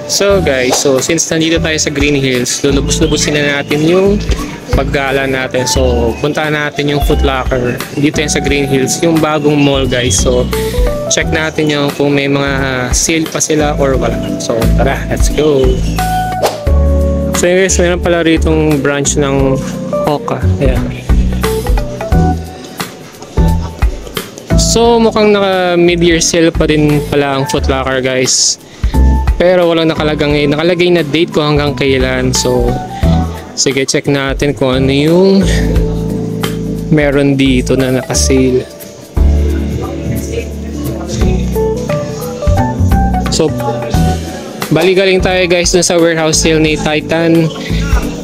So guys, since nandito tayo sa Green Hills, lulubos-lubusin na natin yung paggala natin. So puntahan natin yung Foot Locker dito yan sa Green Hills, yung bagong mall guys. So check natin yung kung may mga sale pa sila or wala. So tara, let's go. So guys, mayroon pala ritong branch ng Hoka. Ayan. So mukhang naka mid-year sale pa rin pala ang Foot Locker guys. Pero walang nakalagay na date ko hanggang kailan. So sige, check natin kung ano yung meron dito na naka-sale. So bali galing tayo guys dun sa warehouse sale ni Titan.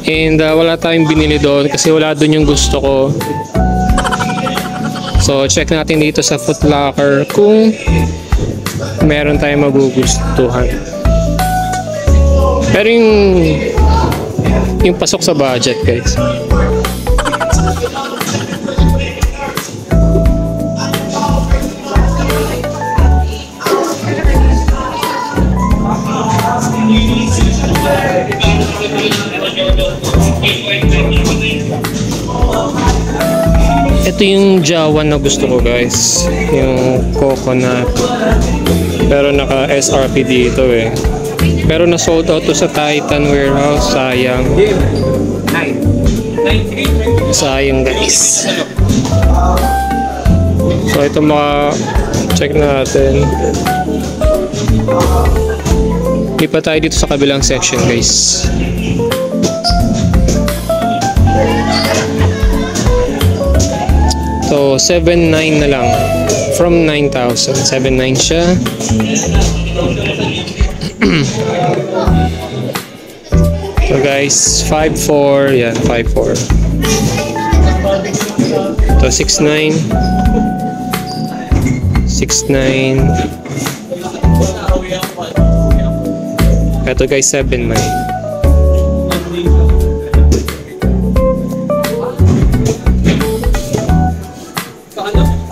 And wala tayong binili doon kasi wala doon yung gusto ko. So check natin dito sa Foot Locker kung meron tayong magugustuhan. Pero yung pasok sa budget guys. Ito yung Jawan na gusto ko guys, yung coconut. Pero naka SRP dito eh. Pero na sold out to sa Titan warehouse, sayang. Sayang guys. So ito mga check natin. Lipat tayo dito sa kabilang section guys. So 7.9 na lang from 9,000. 7.9 siya. So guys, 5.4, yan 5.4. So 6.9. 6.9. Ito guys, 7.9.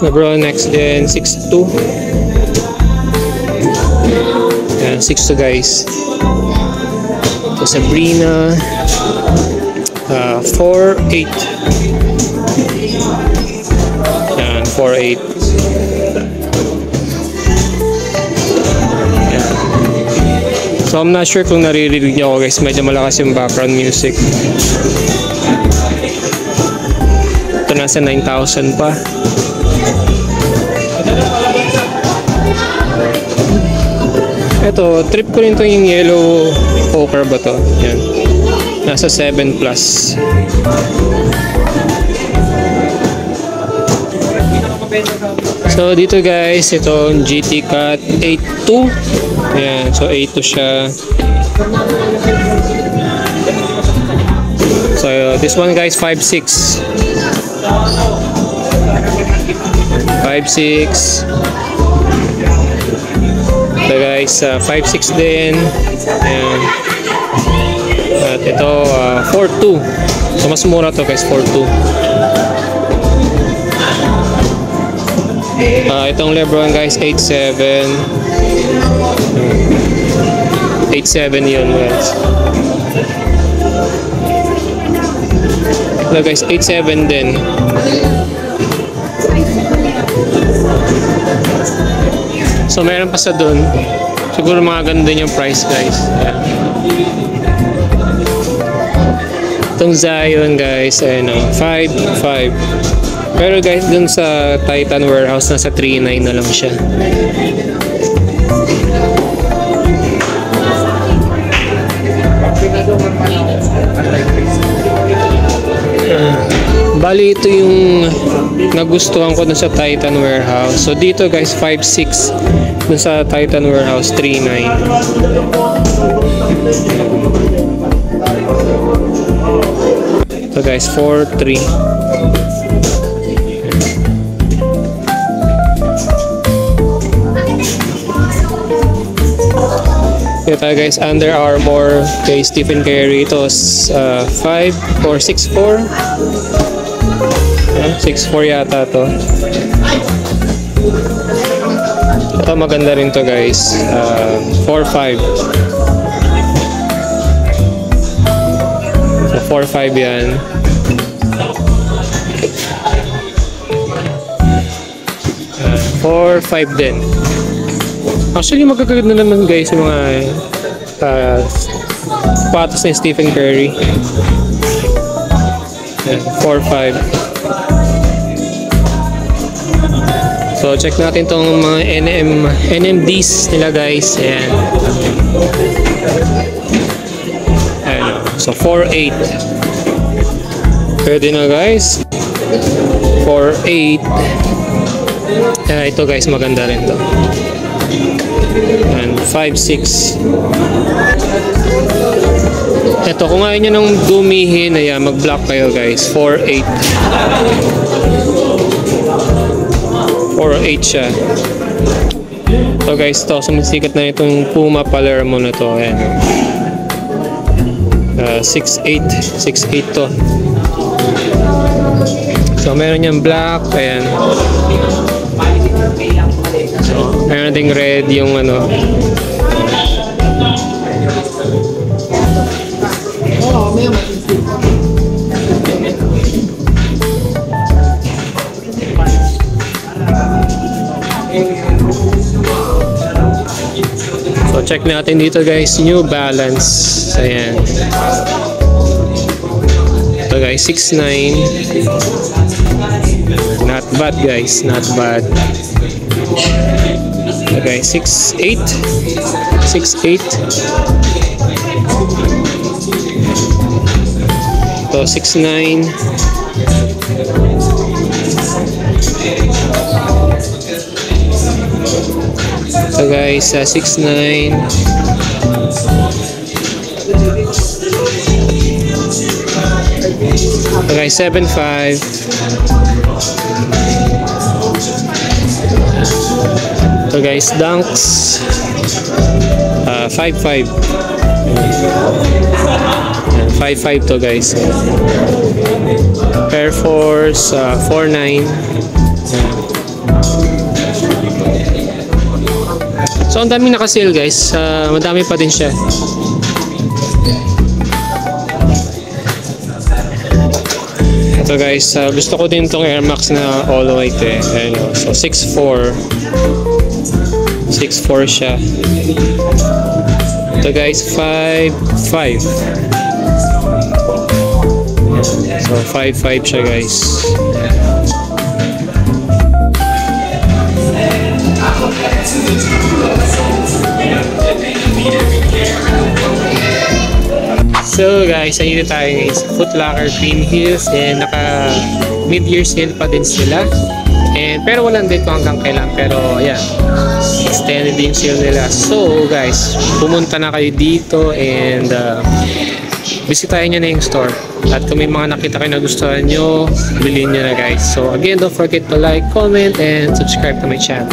Bro, next din 6.2. Yan, 6.2 guys. Ito Sabrina, 4.8. Yan, 4.8. Yan. So I'm not sure kung naririnig niyo ako guys, medyo malakas yung background music. Ito nasa 9,000 pa. Ito, trip ko rin to yung yellow poker ba to? Yan. Nasa 7 plus. So dito guys, ito GT Cut 8.2. Yan, so 8.2 siya. So this one guys, 5.6. 5.6. So guys, 5.6 din. Ayan. At ito, 4.2. So mas mura to guys, 4.2. Itong Lebron guys, 8.7. 8.7 yun guys. So guys, 8.7 din. So meron pa sa doon. Siguro mga ganun din yung price guys. Yeah. Itong Zion guys, ayun o, 5.5. Pero guys, dun sa Titan warehouse, nasa 3.9 na lang siya. Bali ito yung nagustuhan ko dun sa Titan warehouse. So dito guys, 5.6. Dun sa Titan warehouse, 3.9. So guys, 4.3. Ito guys, Under Armour kay Stephen Curry. Ito 5 or 6.4. 6.4 yata to. Ito maganda rin to guys. 4.5. So 4.5 yan. Uh, 4.5 din. Actually magaganda naman guys yung mga patos ni Stephen Curry. 4.5. So check natin tong mga NMDs nila guys. Ayan. Ayan. So 4.8. Pwede na guys. 4.8. Ito guys maganda rin to. And 5.6. Ito kung ayaw nyo nang dumihin, ayan, mag-block kayo guys. 4.8. 4.8 siya. So guys, to sumisikat na itong Puma Palermo na to. Ayan. 6.8. 6.8 to. So meron niyang black. Ayan. So meron ding red yung ano. So check natin dito guys, New Balance. Ayan. Ito guys, 6.9. Not bad guys, not bad. Ito guys, 6.8. 6.8. Ito 6.9. So guys, 6.9. So guys, 7.5. So guys, Dunks 5.5. 5.5 to guys. Air Force 4.9. So ang daming naka-sale guys. Madami pa din siya. Ito guys, gusto ko din tong Air Max na all white eh. Ayun, so 6.4. 6.4 siya. Ito guys, 5.5. So 5.5 siya guys. So guys, ayun tayo ngayon sa Foot Locker Green Hills and naka mid-year sale pa din sila. And pero walang date kung hanggang kailan, pero ayan, extended yung sale nila. So guys, pumunta na kayo dito and bisitahin nyo na yung store. At kung may mga nakita kayo na gustuhan nyo, bilhin nyo na guys. So again, don't forget to like, comment, and subscribe to my channel.